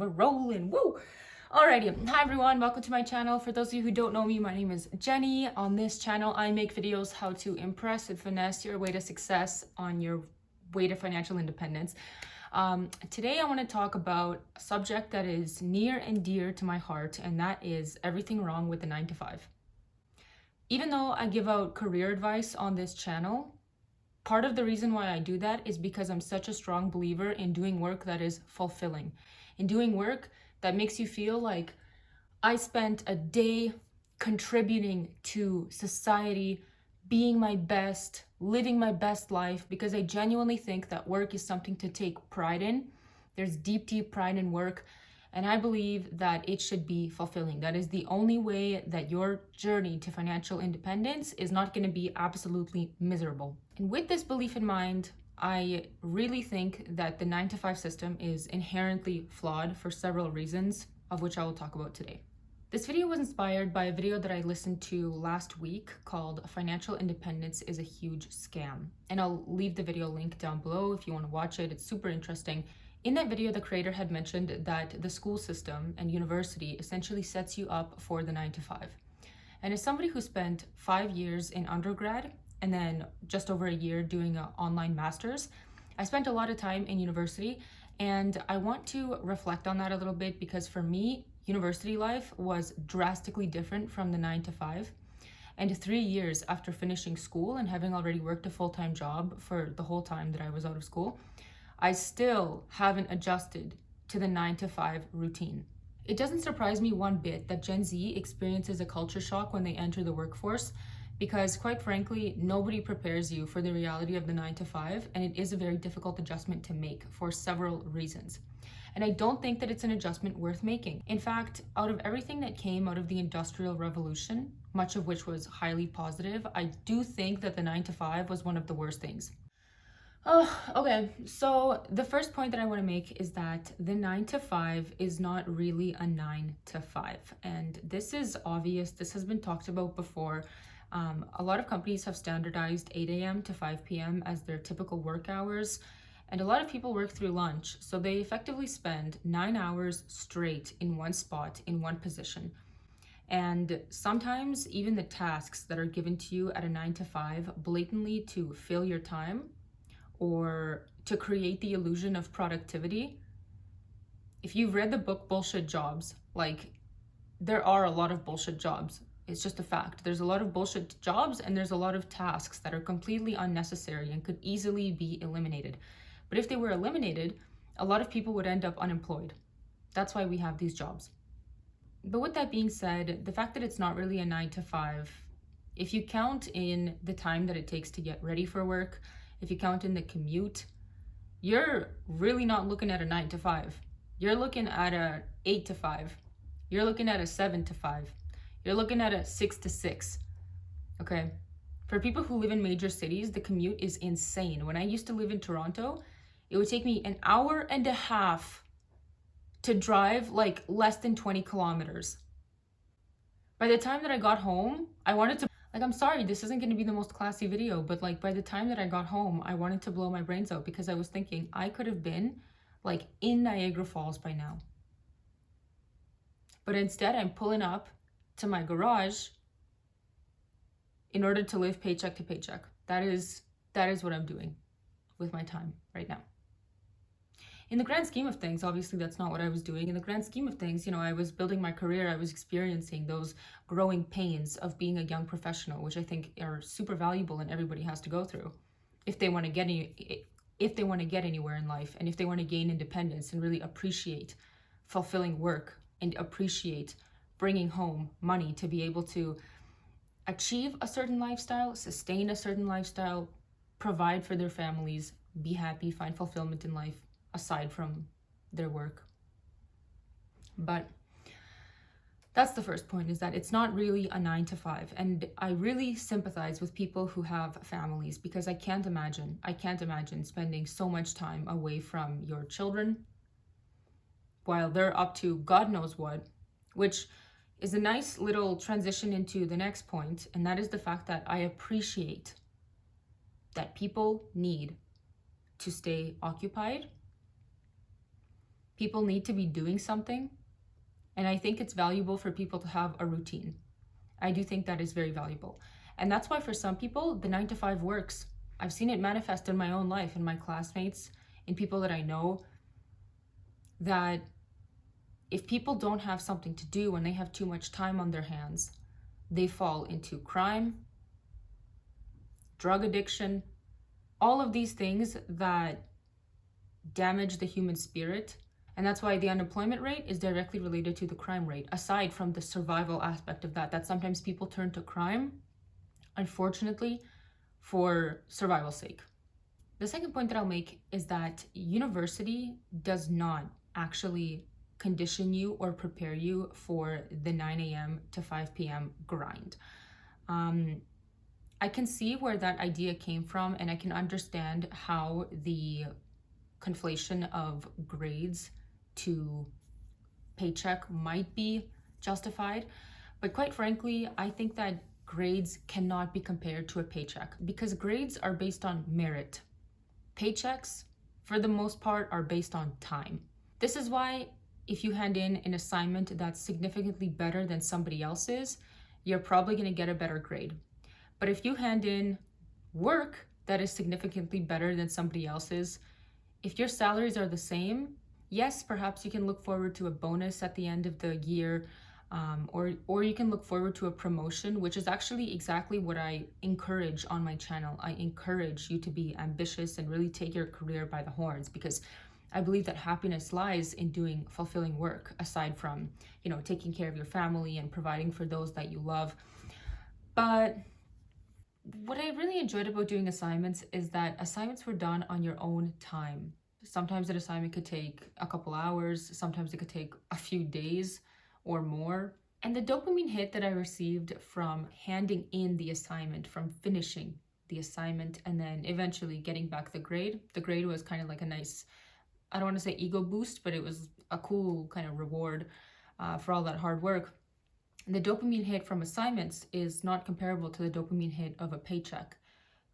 we're rolling. Woo! Alrighty, hi everyone, welcome to my channel. For those of you who don't know me, my name is Jenny. On this channel, I make videos how to impress and finesse your way to success on your way to financial independence. Today I want to talk about a subject that is near and dear to my heart, and that is everything wrong with the 9 to 5. Even though I give out career advice on this channel, part of the reason why I do that is because I'm such a strong believer in doing work that is fulfilling, in doing work that makes you feel like I spent a day contributing to society, being my best, living my best life, because I genuinely think that work is something to take pride in. There's deep, deep pride in work. And I believe that it should be fulfilling. That is the only way that your journey to financial independence is not going to be absolutely miserable. And with this belief in mind, I really think that the 9 to 5 system is inherently flawed for several reasons, of which I will talk about today. This video was inspired by a video that I listened to last week called Financial Independence is a Huge Scam. And I'll leave the video link down below if you want to watch it. It's super interesting. In that video, the creator had mentioned that the school system and university essentially sets you up for the 9 to 5. And as somebody who spent 5 years in undergrad and then just over a year doing an online master's, I spent a lot of time in university, and I want to reflect on that a little bit because for me, university life was drastically different from the 9 to 5. And 3 years after finishing school and having already worked a full-time job for the whole time that I was out of school, I still haven't adjusted to the 9 to 5 routine. It doesn't surprise me one bit that Gen Z experiences a culture shock when they enter the workforce, because quite frankly, nobody prepares you for the reality of the 9 to 5, and it is a very difficult adjustment to make for several reasons. And I don't think that it's an adjustment worth making. In fact, out of everything that came out of the Industrial Revolution, much of which was highly positive, I do think that the 9 to 5 was one of the worst things. Okay, so the first point that I want to make is that the 9 to 5 is not really a 9 to 5. And this is obvious. This has been talked about before. A lot of companies have standardized 8 a.m. to 5 p.m. as their typical work hours. And a lot of people work through lunch. So they effectively spend 9 hours straight in one spot, in one position. And sometimes even the tasks that are given to you at a 9 to 5 blatantly to fill your time or to create the illusion of productivity. If you've read the book Bullshit Jobs, like, there are a lot of bullshit jobs. It's just a fact. There's a lot of bullshit jobs and there's a lot of tasks that are completely unnecessary and could easily be eliminated. But if they were eliminated, a lot of people would end up unemployed. That's why we have these jobs. But with that being said, the fact that it's not really a 9 to 5, if you count in the time that it takes to get ready for work, if you count in the commute, you're really not looking at a 9 to 5. You're looking at a 8 to 5. You're looking at a 7 to 5. You're looking at a 6 to 6. Okay? For people who live in major cities, the commute is insane. When I used to live in Toronto, it would take me an hour and a half to drive like less than 20 kilometers. By the time that I got home, I wanted to, I'm sorry, this isn't going to be the most classy video, but like by the time that I got home, I wanted to blow my brains out because I was thinking I could have been like in Niagara Falls by now. But instead, I'm pulling up to my garage in order to live paycheck to paycheck. That is what I'm doing with my time right now. In the grand scheme of things, obviously that's not what I was doing. In the grand scheme of things, I was building my career. I was experiencing those growing pains of being a young professional, which I think are super valuable and everybody has to go through if they want to get anywhere in life, and if they want to gain independence and really appreciate fulfilling work and appreciate bringing home money to be able to achieve a certain lifestyle, sustain a certain lifestyle, provide for their families, be happy, find fulfillment in life aside from their work. But that's the first point, is that it's not really a 9 to 5. And I really sympathize with people who have families, because I can't imagine spending so much time away from your children while they're up to God knows what, which is a nice little transition into the next point, and that is the fact that I appreciate that people need to stay occupied People need to be doing something, and I think it's valuable for people to have a routine. I do think that is very valuable. And that's why for some people, the 9 to 5 works. I've seen it manifest in my own life, in my classmates, in people that I know, that if people don't have something to do and they have too much time on their hands, they fall into crime, drug addiction, all of these things that damage the human spirit. And that's why the unemployment rate is directly related to the crime rate, aside from the survival aspect of that, that sometimes people turn to crime, unfortunately, for survival's sake. The second point that I'll make is that university does not actually condition you or prepare you for the 9 a.m. to 5 p.m. grind. I can see where that idea came from, and I can understand how the conflation of grades to paycheck might be justified. But quite frankly, I think that grades cannot be compared to a paycheck because grades are based on merit. Paychecks, for the most part, are based on time. This is why if you hand in an assignment that's significantly better than somebody else's, you're probably going to get a better grade. But if you hand in work that is significantly better than somebody else's, if your salaries are the same, yes, perhaps you can look forward to a bonus at the end of the year, or you can look forward to a promotion, which is actually exactly what I encourage on my channel. I encourage you to be ambitious and really take your career by the horns, because I believe that happiness lies in doing fulfilling work, aside from, taking care of your family and providing for those that you love. But what I really enjoyed about doing assignments is that assignments were done on your own time. Sometimes an assignment could take a couple hours, sometimes it could take a few days or more. And the dopamine hit that I received from handing in the assignment, from finishing the assignment, and then eventually getting back the grade was kind of like a nice, I don't want to say ego boost, but it was a cool kind of reward for all that hard work. The dopamine hit from assignments is not comparable to the dopamine hit of a paycheck,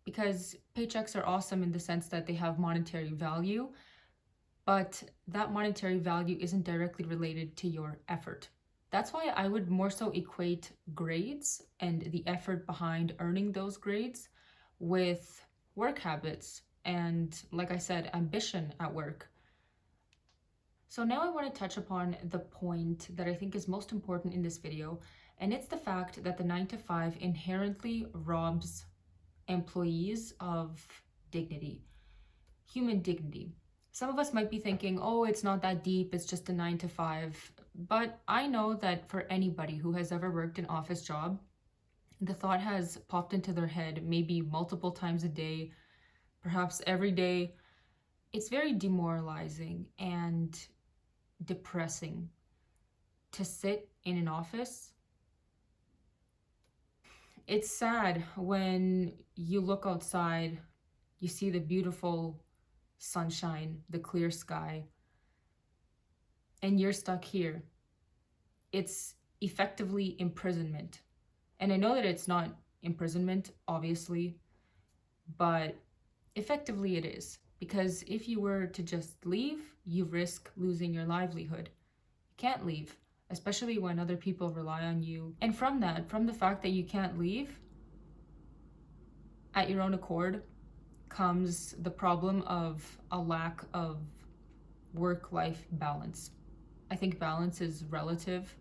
because paychecks are awesome in the sense that they have monetary value, but that monetary value isn't directly related to your effort. That's why I would more so equate grades and the effort behind earning those grades with work habits and, like I said, ambition at work. So now I want to touch upon the point that I think is most important in this video, and it's the fact that the 9 to 5 inherently robs employees of dignity, human dignity. Some of us might be thinking, oh, it's not that deep, it's just a 9 to 5. But I know that for anybody who has ever worked an office job, the thought has popped into their head maybe multiple times a day, perhaps every day. It's very demoralizing and depressing to sit in an office. It's sad when you look outside, you see the beautiful sunshine, the clear sky, and you're stuck here. It's effectively imprisonment. And I know that it's not imprisonment, obviously, but effectively it is. Because if you were to just leave, you risk losing your livelihood. You can't leave, especially when other people rely on you. And from the fact that you can't leave at your own accord, comes the problem of a lack of work-life balance. I think balance is relative,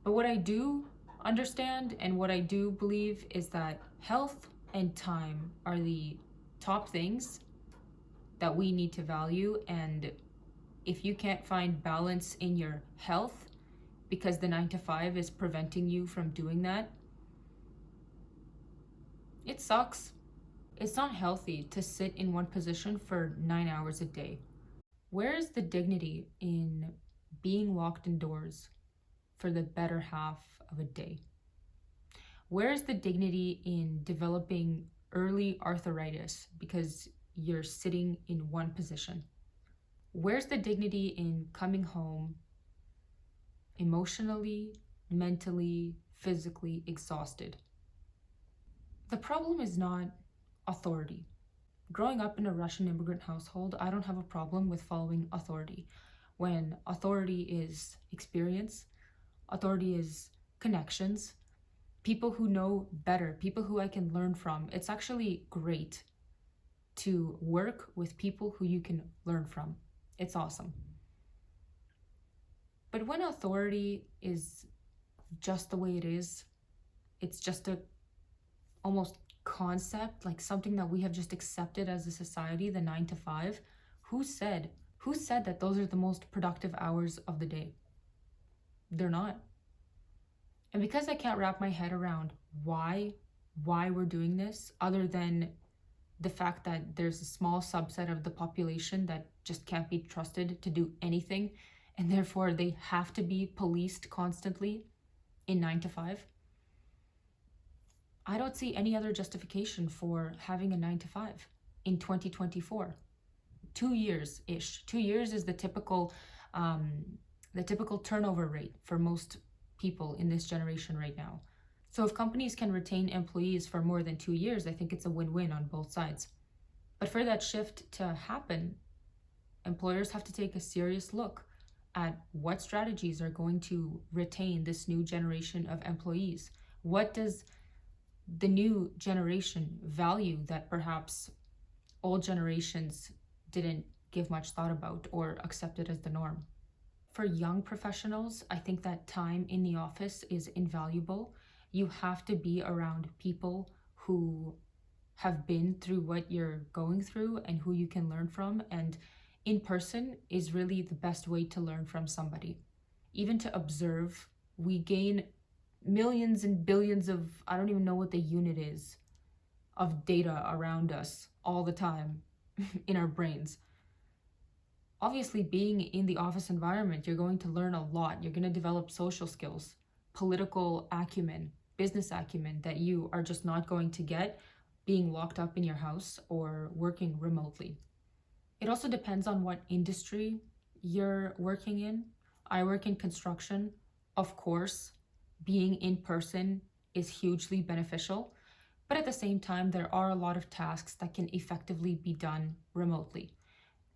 but what I do understand and what I do believe is that health and time are the top things that we need to value. And if you can't find balance in your health because the 9 to 5 is preventing you from doing that, it sucks. It's not healthy to sit in one position for 9 hours a day. Where is the dignity in being locked indoors for the better half of a day? Where is the dignity in developing early arthritis because you're sitting in one position? Where's the dignity in coming home emotionally, mentally, physically exhausted? The problem is not authority. Growing up in a Russian immigrant household, I don't have a problem with following authority. when authority is experience, authority is connections, people who know better, people who I can learn from. It's actually great to work with people who you can learn from. It's awesome. But when authority is just the way it is, it's just a almost concept, like something that we have just accepted as a society, the 9 to 5. Who said that those are the most productive hours of the day? They're not. And because I can't wrap my head around why we're doing this, other than the fact that there's a small subset of the population that just can't be trusted to do anything, and therefore they have to be policed constantly in 9 to 5, I don't see any other justification for having a 9 to 5 in 2024. 2 years-ish. 2 years is the typical turnover rate for most people in this generation right now. So if companies can retain employees for more than 2 years, I think it's a win-win on both sides. But for that shift to happen, employers have to take a serious look at what strategies are going to retain this new generation of employees. What does the new generation value that perhaps old generations didn't give much thought about or accepted as the norm? For young professionals, I think that time in the office is invaluable. You have to be around people who have been through what you're going through and who you can learn from. And in person is really the best way to learn from somebody. Even to observe, we gain millions and billions of, I don't even know what the unit is, of data around us all the time in our brains. Obviously, being in the office environment, you're going to learn a lot. You're going to develop social skills, political acumen, business acumen that you are just not going to get being locked up in your house or working remotely. It also depends on what industry you're working in. I work in construction. Of course, being in person is hugely beneficial, but at the same time, there are a lot of tasks that can effectively be done remotely.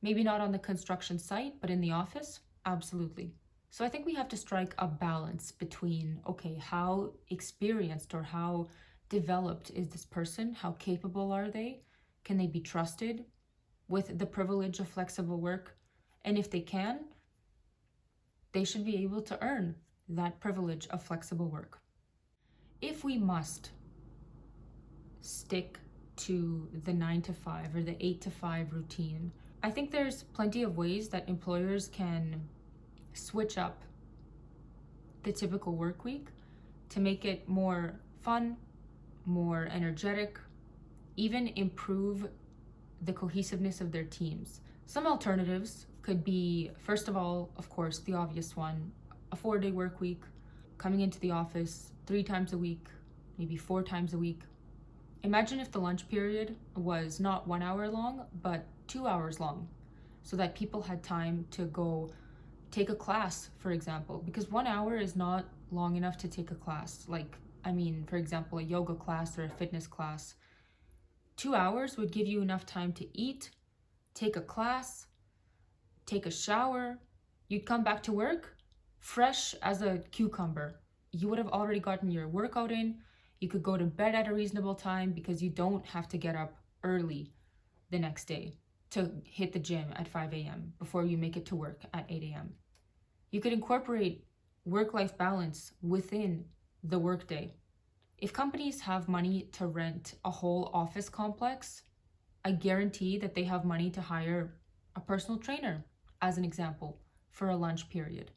Maybe not on the construction site, but in the office, absolutely. So I think we have to strike a balance between, okay, how experienced or how developed is this person? How capable are they? Can they be trusted with the privilege of flexible work? And if they can, they should be able to earn that privilege of flexible work. If we must stick to the 9 to 5 or the 8 to 5 routine, I think there's plenty of ways that employers can switch up the typical work week to make it more fun, more energetic, even improve the cohesiveness of their teams. Some alternatives could be, first of all, of course, the obvious one, a 4-day work week, coming into the office 3 times a week, maybe 4 times a week. Imagine if the lunch period was not 1 hour long, but 2 hours long, so that people had time to go take a class, for example, because 1 hour is not long enough to take a class. For example, a yoga class or a fitness class. 2 hours would give you enough time to eat, take a class, take a shower. You'd come back to work fresh as a cucumber. You would have already gotten your workout in. You could go to bed at a reasonable time because you don't have to get up early the next day to hit the gym at 5 a.m. before you make it to work at 8 a.m. You could incorporate work-life balance within the workday. If companies have money to rent a whole office complex, I guarantee that they have money to hire a personal trainer, as an example, for a lunch period.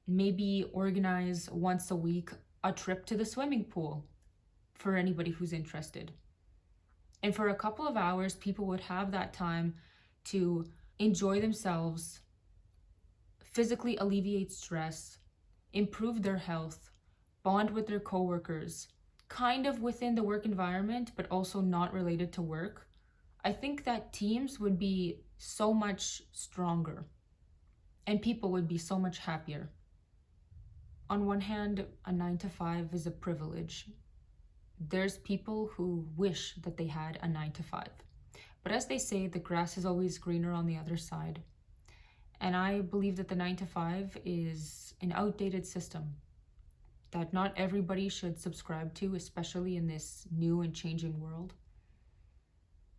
Maybe organize once a week a trip to the swimming pool for anybody who's interested. And for a couple of hours, people would have that time to enjoy themselves, physically alleviate stress, improve their health, bond with their coworkers, kind of within the work environment, but also not related to work. I think that teams would be so much stronger and people would be so much happier. On one hand, a 9 to 5 is a privilege. There's people who wish that they had a 9 to 5. But as they say, the grass is always greener on the other side. And I believe that the 9 to 5 is an outdated system that not everybody should subscribe to, especially in this new and changing world.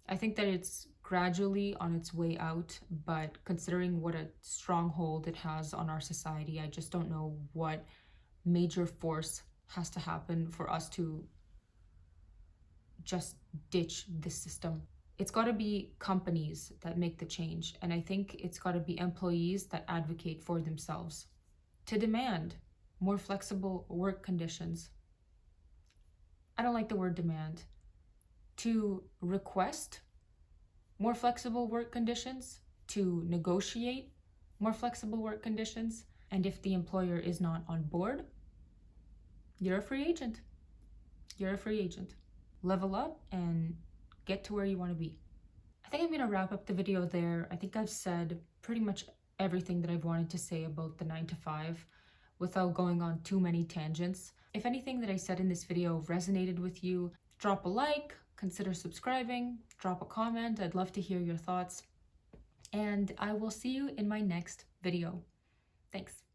I think that it's gradually on its way out, but considering what a stronghold it has on our society, I just don't know what major force has to happen for us to just ditch this system. It's got to be companies that make the change, and I think it's got to be employees that advocate for themselves to demand more flexible work conditions. I don't like the word demand. To request more flexible work conditions, to negotiate more flexible work conditions, and if the employer is not on board, you're a free agent. You're a free agent. Level up and get to where you want to be. I think I'm going to wrap up the video there. I think I've said pretty much everything that I've wanted to say about the 9 to 5 without going on too many tangents. If anything that I said in this video resonated with you, drop a like, consider subscribing, drop a comment. I'd love to hear your thoughts. And I will see you in my next video. Thanks.